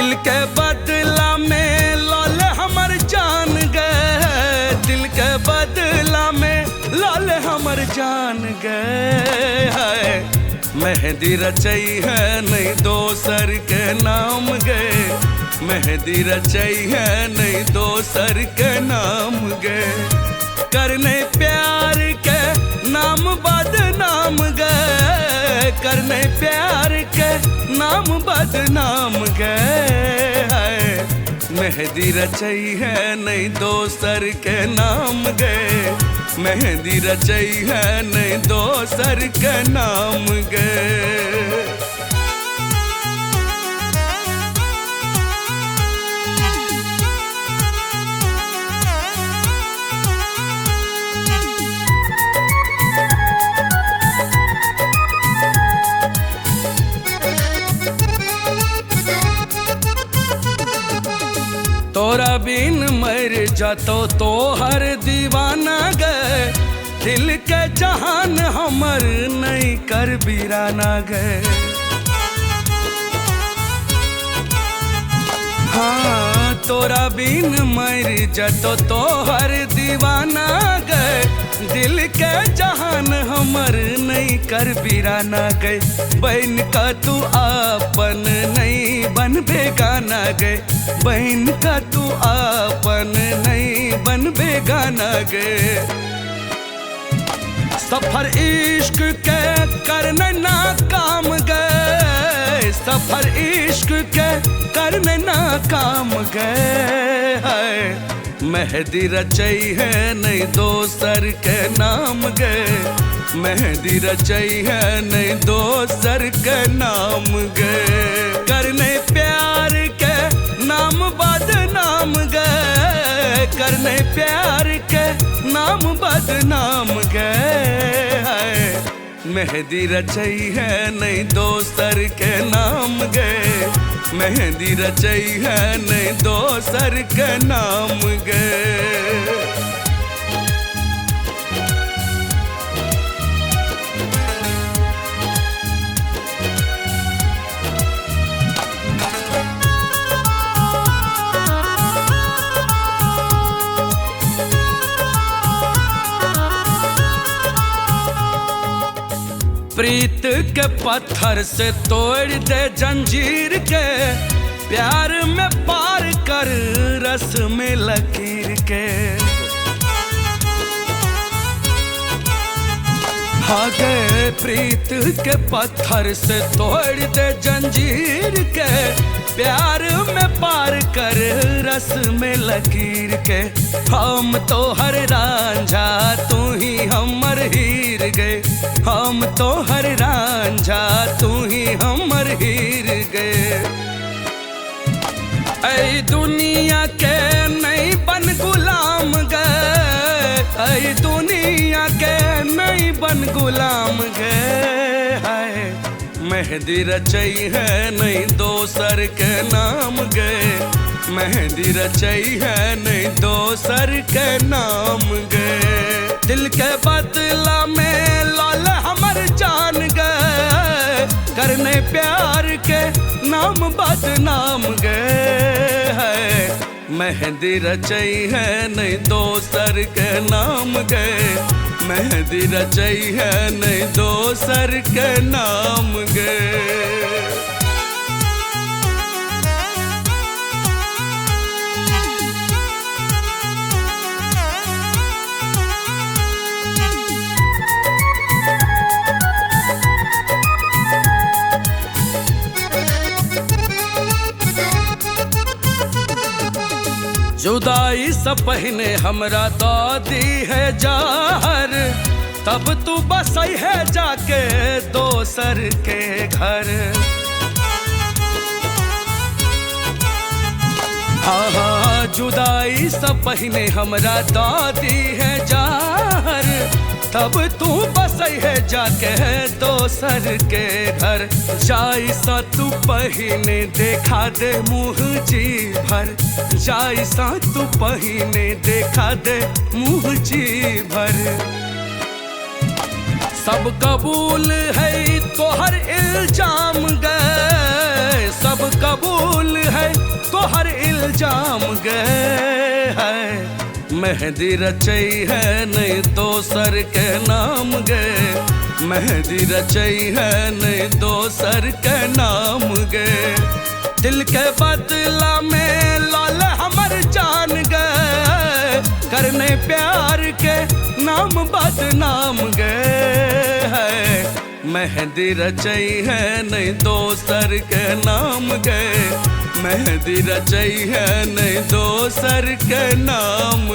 दिल के बदला में लाल हमर जान गए, दिल के बदला में लाल हमर जान गए है। मेहंदी रचई है नहीं दोसर के नाम गए, मेहंदी रचई है नहीं दोसर के नाम गए। करने प्यार के नाम बदनाम गए, करने प्यार के नाम बदनाम गए। मेहंदी रचई है नहीं दोसर के नाम गए, मेहंदी रचई है नहीं दोसर के नाम गए। तोरा बिन मर जातो तो हर दीवाना गए, दिल के जहान हमर नहीं कर बीराना गए। हाँ तोरा बिन मर जातो तो हर दीवाना गए, दिल के जहान हमर नहीं कर बीराना गए। बहन का तू आपन नहीं बन बेगाना गए, बहन का तू आपन नहीं बन बेगाना गए। सफर इश्क के करने ना काम गए, सफर इश्क के करने ना काम गए है। मेहंदी रचई है नहीं दोसर के नाम गए, मेहंदी रचई है नहीं दोसर के नाम गए। करने प्यार के नाम बदनाम गए, करने प्यार के नाम बदनाम गए। मेहंदी रचई है नहीं दोसर के नाम गए, मेहंदी रचई है नहीं दोसर के नाम गए। प्रीत के पत्थर से तोड़ दे जंजीर के, प्यार में पार कर रस में लकीर के। हाँ गए प्रीत के पत्थर से तोड़ दे जंजीर के, प्यार में पार कर रस में लकीर के। हम तो हर रांझा तू ही हमर हीर गए, हम तो हर रांझा तू ही हमर हीर गए। ऐ दुनिया के नहीं बन गुलाम गए, ऐ दुनिया के नहीं बन गुलाम गए है। मेहंदी रचई है नहीं दोसर के नाम गए, मेहंदी रचई है नहीं दोसर के नाम गए। दिल के बदला में लाल हमर जान गए, करने प्यार के नाम बदनाम गए है। मेहंदी रचई है नहीं दोसर के नाम गए, मेहंदी रचई है नहीं दोसर के नाम गए। जुदाई से पहले हमरा दादी है जार, तब तू बसई है जाके दोसर के घर। हाँ हाँ जुदाई से पहले हमरा दादी है जार, तब तू बसई है जाके दोसर के घर। जाई सा तू पहिने देखा दे मुँह जी भर, जाई सा तू पहिने देखा दे मुँह जी भर। सब कबूल है तोहर इल्जाम गए, सब कबूल है तोहर इल्जाम गए है। मेहंदी रचई है नहीं दोसर के नाम गए, मेहंदी रचई है नहीं दोसर के नाम गए। दिल के बदला में लाल हमर जान गए, करने प्यार के नाम बदनाम गए है। मेहंदी रचई है नहीं दोसर के नाम गए, मेहंदी रचई है नहीं दोसर के नाम